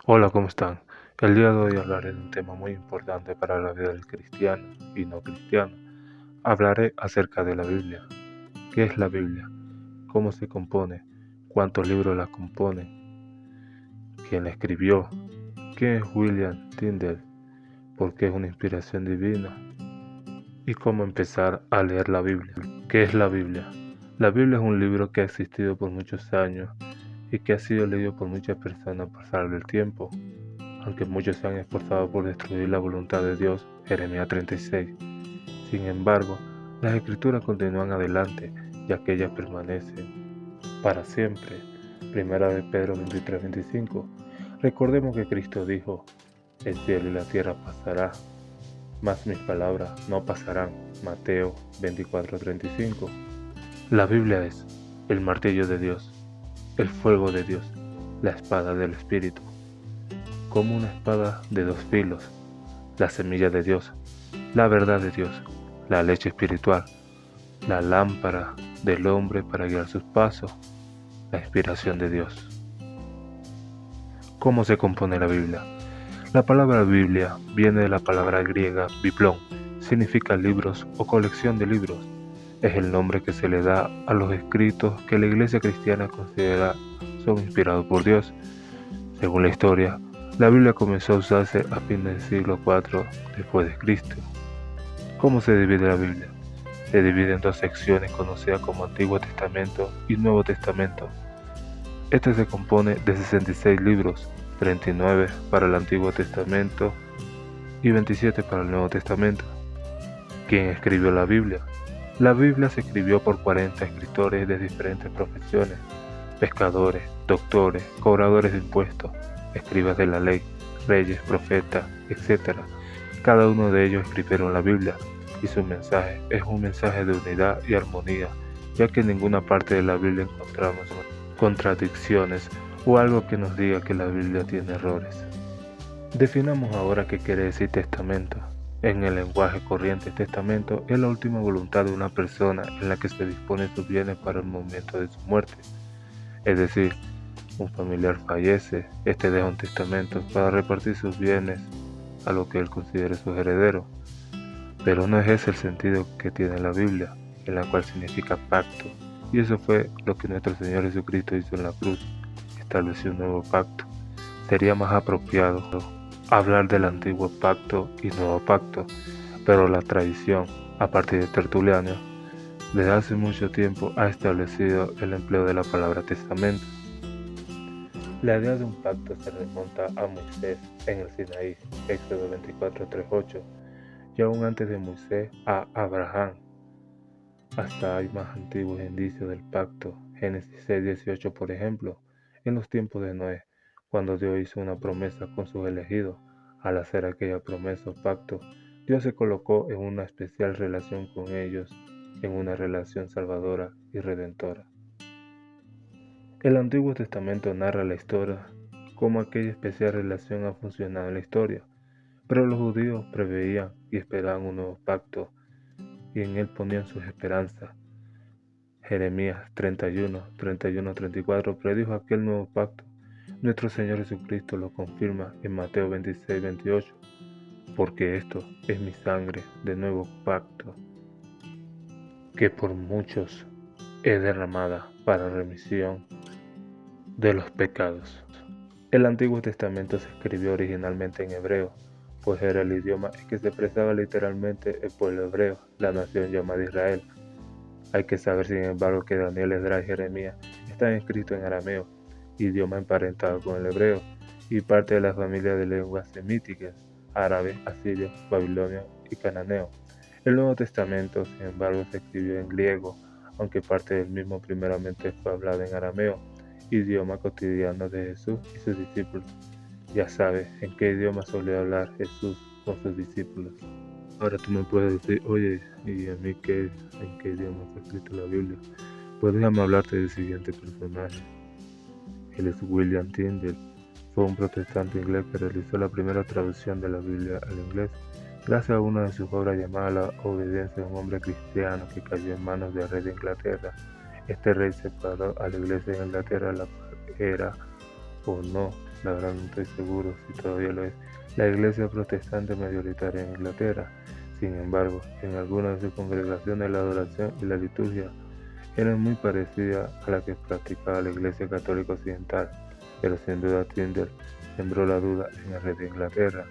Hola, ¿cómo están? El día de hoy hablaré de un tema muy importante para la vida del cristiano y no cristiano. Hablaré acerca de la Biblia. ¿Qué es la Biblia? ¿Cómo se compone? ¿Cuántos libros la componen? ¿Quién la escribió? ¿Quién es William Tyndale? ¿Por qué es una inspiración divina? ¿Y cómo empezar a leer la Biblia? ¿Qué es la Biblia? La Biblia es un libro que ha existido por muchos años y que ha sido leído por muchas personas a pasar del tiempo. Aunque muchos se han esforzado por destruir la voluntad de Dios, Jeremías 36. Sin embargo, las escrituras continúan adelante, ya que ellas permanecen para siempre. Primera de Pedro 23-25. Recordemos que Cristo dijo, el cielo y la tierra pasará, mas mis palabras no pasarán. Mateo 24:35. La Biblia es el martillo de Dios, el fuego de Dios, la espada del Espíritu, como una espada de dos filos, la semilla de Dios, la verdad de Dios, la leche espiritual, la lámpara del hombre para guiar sus pasos, la inspiración de Dios. ¿Cómo se compone la Biblia? La palabra Biblia viene de la palabra griega biblón, significa libros o colección de libros. Es el nombre que se le da a los escritos que la iglesia cristiana considera son inspirados por Dios. Según la historia, la Biblia comenzó a usarse a fines del siglo IV después de Cristo. ¿Cómo se divide la Biblia? Se divide en dos secciones conocidas como Antiguo Testamento y Nuevo Testamento. Este se compone de 66 libros, 39 para el Antiguo Testamento y 27 para el Nuevo Testamento. ¿Quién escribió la Biblia? La Biblia se escribió por 40 escritores de diferentes profesiones: pescadores, doctores, cobradores de impuestos, escribas de la ley, reyes, profetas, etc. Cada uno de ellos escribieron la Biblia, y su mensaje es un mensaje de unidad y armonía, ya que en ninguna parte de la Biblia encontramos contradicciones o algo que nos diga que la Biblia tiene errores. Definamos ahora qué quiere decir testamento. En el lenguaje corriente, testamento es la última voluntad de una persona en la que se dispone sus bienes para el momento de su muerte. Es decir, un familiar fallece, este deja un testamento para repartir sus bienes a lo que él considere sus herederos. Pero no es ese el sentido que tiene la Biblia, en la cual significa pacto. Y eso fue lo que nuestro Señor Jesucristo hizo en la cruz, estableció un nuevo pacto. Sería más apropiado hablar del antiguo pacto y nuevo pacto, pero la tradición, a partir de Tertuliano, desde hace mucho tiempo ha establecido el empleo de la palabra testamento. La idea de un pacto se remonta a Moisés en el Sinaí, Éxodo 24:3-8, y aún antes de Moisés a Abraham. Hasta hay más antiguos indicios del pacto, Génesis 6:18 por ejemplo, en los tiempos de Noé, cuando Dios hizo una promesa con sus elegidos. Al hacer aquella promesa o pacto, Dios se colocó en una especial relación con ellos, en una relación salvadora y redentora. El Antiguo Testamento narra la historia como aquella especial relación ha funcionado en la historia, pero los judíos preveían y esperaban un nuevo pacto, y en él ponían sus esperanzas. Jeremías 31:34 predijo aquel nuevo pacto. Nuestro Señor Jesucristo lo confirma en Mateo 26:28, porque esto es mi sangre de nuevo pacto, que por muchos es derramada para remisión de los pecados. El Antiguo Testamento se escribió originalmente en hebreo, pues era el idioma en que se expresaba literalmente el pueblo hebreo, la nación llamada Israel. Hay que saber, sin embargo, que Daniel, Esdras y Jeremías están escritos en arameo, idioma emparentado con el hebreo, y parte de la familia de lenguas semíticas, árabe, asirio, babilonio y cananeo. El Nuevo Testamento, sin embargo, se escribió en griego, aunque parte del mismo primeramente fue hablado en arameo, idioma cotidiano de Jesús y sus discípulos. Ya sabes en qué idioma solía hablar Jesús con sus discípulos. Ahora tú me puedes decir, oye, ¿y a mí en qué idioma está escrito la Biblia? Pues déjame hablarte del siguiente personaje. Él es William Tyndale. Fue un protestante inglés que realizó la primera traducción de la Biblia al inglés. Gracias a una de sus obras llamada La obediencia de un hombre cristiano que cayó en manos del rey de Inglaterra. Este rey separó a la iglesia de Inglaterra, la cual era o no la verdad no estoy seguro si todavía lo es, la iglesia protestante mayoritaria en Inglaterra. Sin embargo, en algunas de sus congregaciones la adoración y la liturgia eran muy parecidas a la que practicaba la iglesia católica occidental, pero sin duda Tyndale sembró la duda en el rey de Inglaterra.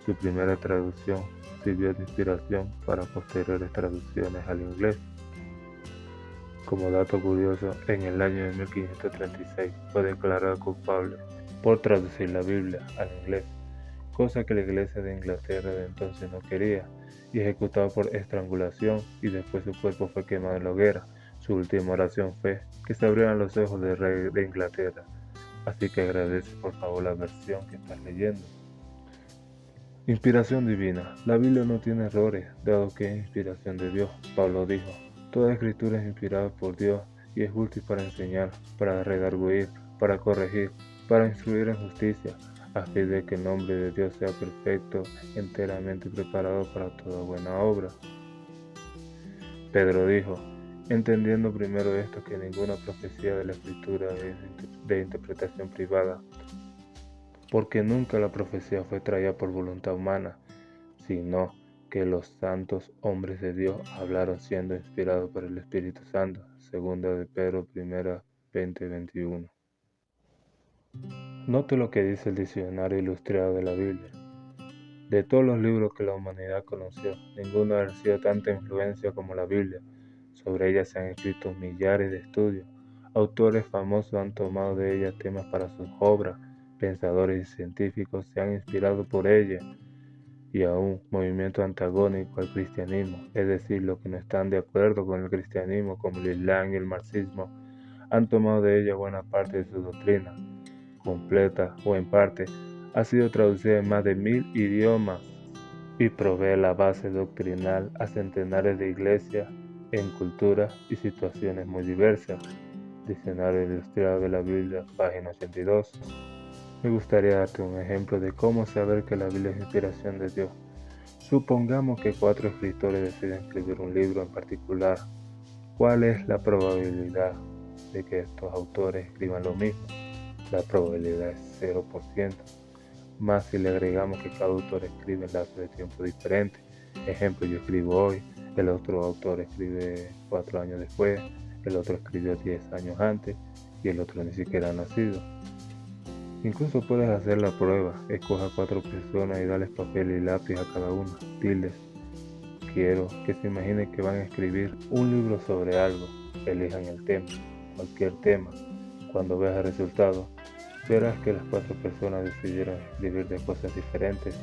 Su primera traducción sirvió de inspiración para posteriores traducciones al inglés. Como dato curioso, en el año de 1536 fue declarado culpable por traducir la Biblia al inglés, cosa que la Iglesia de Inglaterra de entonces no quería, y ejecutado por estrangulación, y después su cuerpo fue quemado en la hoguera. Su última oración fue que se abrieran los ojos del rey de Inglaterra. Así que agradece por favor la versión que estás leyendo. Inspiración divina. La Biblia no tiene errores, dado que es inspiración de Dios. Pablo dijo, toda escritura es inspirada por Dios y es útil para enseñar, para redarguir, para corregir, para instruir en justicia, a fin de que el nombre de Dios sea perfecto, enteramente preparado para toda buena obra. Pedro dijo, entendiendo primero esto, que ninguna profecía de la escritura es de interpretación privada, porque nunca la profecía fue traída por voluntad humana, sino que los santos hombres de Dios hablaron siendo inspirados por el Espíritu Santo. Segunda de Pedro, 20:21. Note lo que dice el diccionario ilustrado de la Biblia. De todos los libros que la humanidad conoció, ninguno ha ejercido tanta influencia como la Biblia. Sobre ella se han escrito millares de estudios. Autores famosos han tomado de ella temas para sus obras. Pensadores y científicos se han inspirado por ella. Y aún movimientos antagónicos al cristianismo, es decir, los que no están de acuerdo con el cristianismo, como el Islam y el marxismo, han tomado de ella buena parte de su doctrina, completa o en parte, ha sido traducida en más de 1000 idiomas y provee la base doctrinal a centenares de iglesias en culturas y situaciones muy diversas. Diccionario Ilustrado de la Biblia, página 82. Me gustaría darte un ejemplo de cómo saber que la Biblia es inspiración de Dios. Supongamos que 4 escritores deciden escribir un libro en particular. ¿Cuál es la probabilidad de que estos autores escriban lo mismo? La probabilidad es 0%, más si le agregamos que cada autor escribe en lapsos de tiempo diferentes. Ejemplo, yo escribo hoy, el otro autor escribe 4 años después, el otro escribió 10 años antes y el otro ni siquiera ha nacido. Incluso puedes hacer la prueba, escoja 4 personas y dales papel y lápiz a cada una. Diles, quiero que se imaginen que van a escribir un libro sobre algo. Elijan el tema, cualquier tema. Cuando veas el resultado, verás que las 4 personas decidieron escribir de cosas diferentes.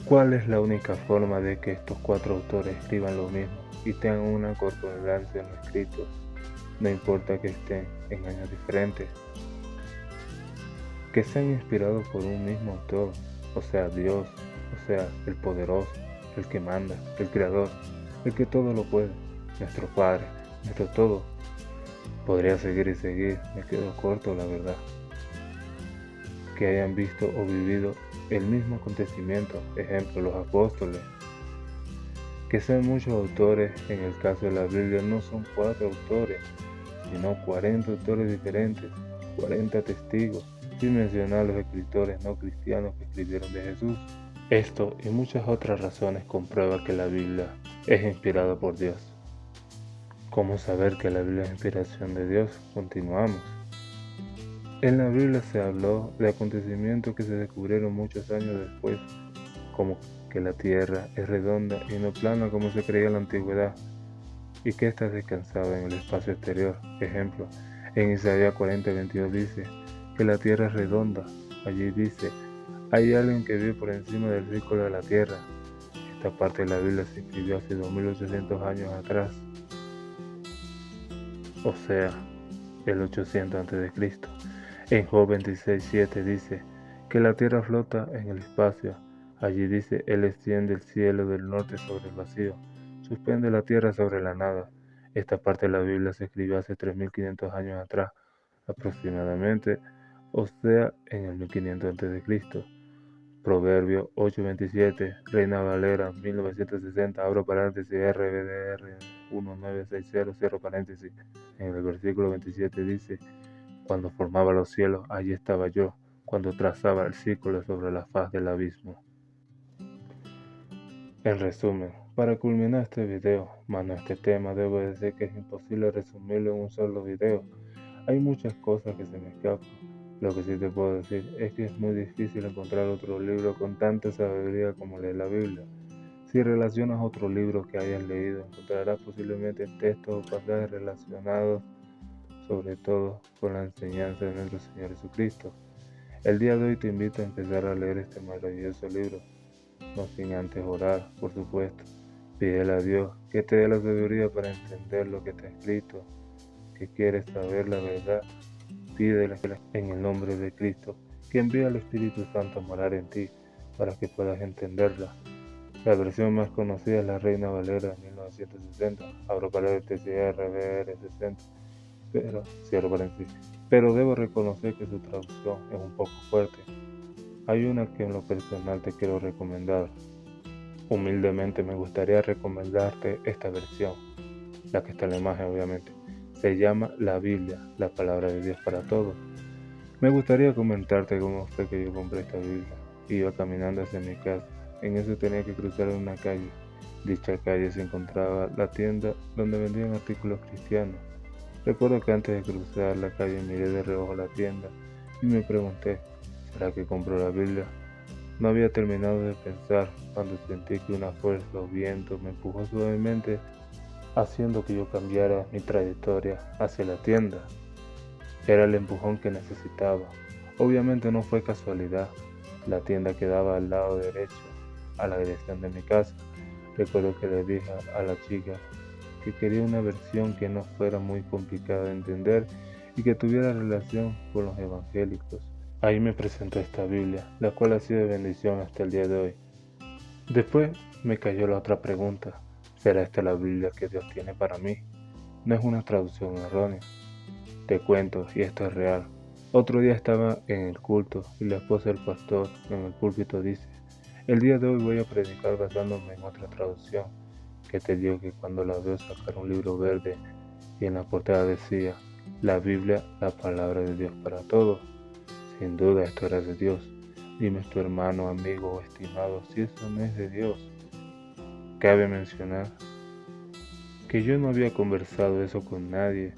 ¿Cuál es la única forma de que estos 4 autores escriban lo mismo y tengan una concordancia en lo escrito? No importa que estén en años diferentes. Que sean inspirados por un mismo autor, o sea Dios, o sea el poderoso, el que manda, el creador, el que todo lo puede, nuestro Padre, nuestro todo. Podría seguir y seguir, me quedo corto la verdad. Que hayan visto o vivido el mismo acontecimiento, ejemplo los apóstoles. Que sean muchos autores, en el caso de la Biblia no son 4 autores, sino 40 autores diferentes, 40 testigos, sin mencionar a los escritores no cristianos que escribieron de Jesús. Esto y muchas otras razones comprueba que la Biblia es inspirada por Dios. ¿Cómo saber que la Biblia es inspiración de Dios? Continuamos. En la Biblia se habló de acontecimientos que se descubrieron muchos años después, como que la tierra es redonda y no plana como se creía en la antigüedad, y que ésta descansaba en el espacio exterior. Ejemplo, en Isaías 40:22 dice que la tierra es redonda. Allí dice, hay alguien que vive por encima del círculo de la tierra. Esta parte de la Biblia se escribió hace 2800 años atrás, o sea, el 800 a.C. En Job 26:7 dice que la tierra flota en el espacio. Allí dice, Él extiende el cielo del norte sobre el vacío, suspende la tierra sobre la nada. Esta parte de la Biblia se escribió hace 3500 años atrás, aproximadamente, o sea, en el 1500 a.C. Proverbio 8:27, Reina Valera 1960, abro paréntesis, RBDR 1960, cierro paréntesis. En el versículo 27 dice, cuando formaba los cielos, allí estaba yo. cuando trazaba el círculo sobre la faz del abismo. En resumen, para culminar este video, más no este tema, debo decir que es imposible resumirlo en un solo video. Hay muchas cosas que se me escapan. Lo que sí te puedo decir es que es muy difícil encontrar otro libro con tanta sabiduría como lee la Biblia. Si relacionas otro libro que hayas leído, encontrarás posiblemente textos o pasajes relacionados sobre todo con la enseñanza de nuestro Señor Jesucristo. El día de hoy te invito a empezar a leer este maravilloso libro, no sin antes orar, por supuesto. Pídele a Dios que te dé la sabiduría para entender lo que está escrito, que quieres saber la verdad. Pídele en el nombre de Cristo que envíe al Espíritu Santo a morar en ti para que puedas entenderla. La versión más conocida es la Reina Valera de 1960, abro paréntesis RVR 60, pero cierro paréntesis. Pero debo reconocer que su traducción es un poco fuerte. Hay una que en lo personal te quiero recomendar. Humildemente me gustaría recomendarte esta versión, la que está en la imagen obviamente. Se llama La Biblia, la palabra de Dios para todos. Me gustaría comentarte cómo fue que yo compré esta Biblia. Iba caminando hacia mi casa. En eso tenía que cruzar una calle. Dicha calle se encontraba la tienda donde vendían artículos cristianos. Recuerdo que antes de cruzar la calle miré de reojo la tienda y me pregunté, ¿será que compro la Biblia? No había terminado de pensar cuando sentí que una fuerza o viento me empujó suavemente, haciendo que yo cambiara mi trayectoria hacia la tienda. Era el empujón que necesitaba. Obviamente no fue casualidad. La tienda quedaba al lado derecho, a la dirección de mi casa. Recuerdo que le dije a la chica que quería una versión que no fuera muy complicada de entender y que tuviera relación con los evangélicos. Ahí me presentó esta Biblia, la cual ha sido de bendición hasta el día de hoy. Después me cayó la otra pregunta, ¿será esta la Biblia que Dios tiene para mí? No es una traducción errónea. Te cuento, y esto es real. Otro día estaba en el culto y la esposa del pastor en el púlpito dice, el día de hoy voy a predicar basándome en otra traducción, que te digo que cuando la veo sacar un libro verde y en la portada decía, la Biblia, la palabra de Dios para todos. Sin duda esto era de Dios. Dime tu hermano, amigo o estimado, si eso no es de Dios. Cabe mencionar que yo no había conversado eso con nadie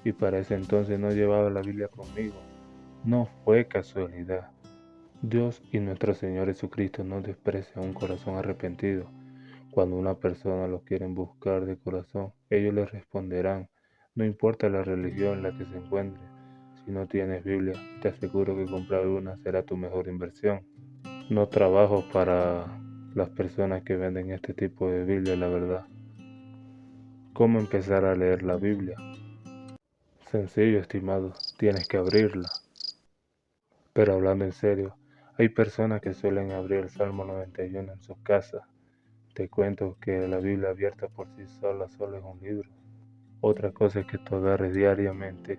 y para ese entonces no llevaba la Biblia conmigo. No fue casualidad. Dios y nuestro Señor Jesucristo no desprecian un corazón arrepentido. Cuando una persona lo quieren buscar de corazón, ellos les responderán, no importa la religión en la que se encuentre. Si no tienes Biblia, te aseguro que comprar una será tu mejor inversión. No trabajo para las personas que venden este tipo de Biblia, la verdad. ¿Cómo empezar a leer la Biblia? Sencillo, estimado, tienes que abrirla. Pero hablando en serio, hay personas que suelen abrir el Salmo 91 en sus casas. Te cuento que la Biblia abierta por sí sola solo es un libro. Otra cosa es que tú agarres diariamente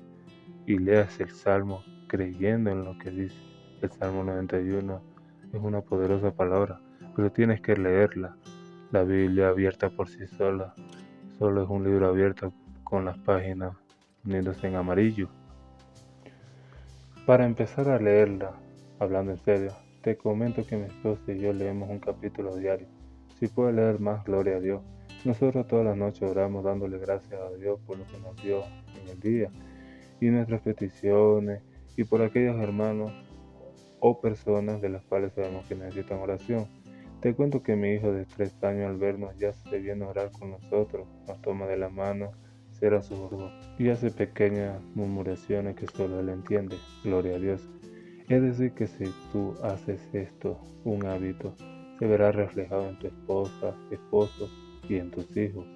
y leas el Salmo creyendo en lo que dice. El Salmo 91 es una poderosa palabra, pero tienes que leerla. La Biblia abierta por sí sola solo es un libro abierto con las páginas poniéndose en amarillo. Para empezar a leerla, hablando en serio, te comento que mi esposa y yo leemos un capítulo diario. Si puedo leer más, gloria a Dios. Nosotros todas las noches oramos dándole gracias a Dios por lo que nos dio en el día y nuestras peticiones y por aquellos hermanos o personas de las cuales sabemos que necesitan oración. Te cuento que mi hijo de 3 años al vernos ya se viene a orar con nosotros, nos toma de la mano, cierra sus ojos y hace pequeñas murmuraciones que solo él entiende, gloria a Dios. Es decir que si tú haces esto un hábito, se verá reflejado en tu esposa, esposo y en tus hijos.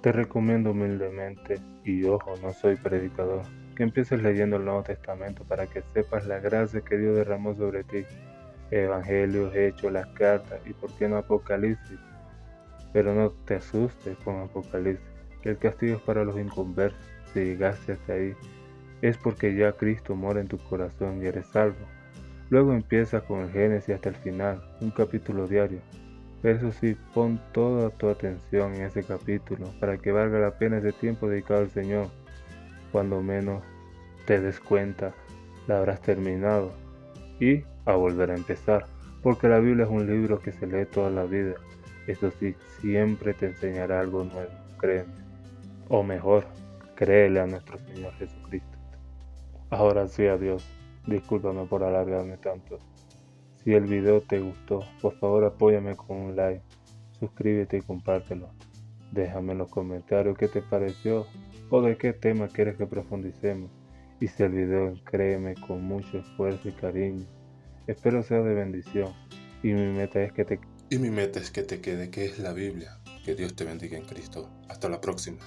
Te recomiendo humildemente, y ojo, no soy predicador, que empieces leyendo el Nuevo Testamento para que sepas la gracia que Dios derramó sobre ti. Evangelios, Hechos, las cartas y por qué no Apocalipsis. Pero no te asustes con Apocalipsis, que el castigo es para los inconversos. Si llegaste hasta ahí, es porque ya Cristo mora en tu corazón y eres salvo. Luego empieza con el Génesis hasta el final, un capítulo diario. Pero eso sí, pon toda tu atención en ese capítulo para que valga la pena ese tiempo dedicado al Señor. Cuando menos te des cuenta, la habrás terminado. y a volver a empezar, porque la Biblia es un libro que se lee toda la vida. Eso sí, siempre te enseñará algo nuevo, créeme. O mejor, créele a nuestro Señor Jesucristo. Ahora sí, adiós. Discúlpame por alargarme tanto. Si el video te gustó, por favor apóyame con un like, suscríbete y compártelo. Déjame en los comentarios qué te pareció o de qué tema quieres que profundicemos. Y si el video, créeme, con mucho esfuerzo y cariño, espero sea de bendición. Y mi meta es que te quede, que es la Biblia. Que Dios te bendiga en Cristo. Hasta la próxima.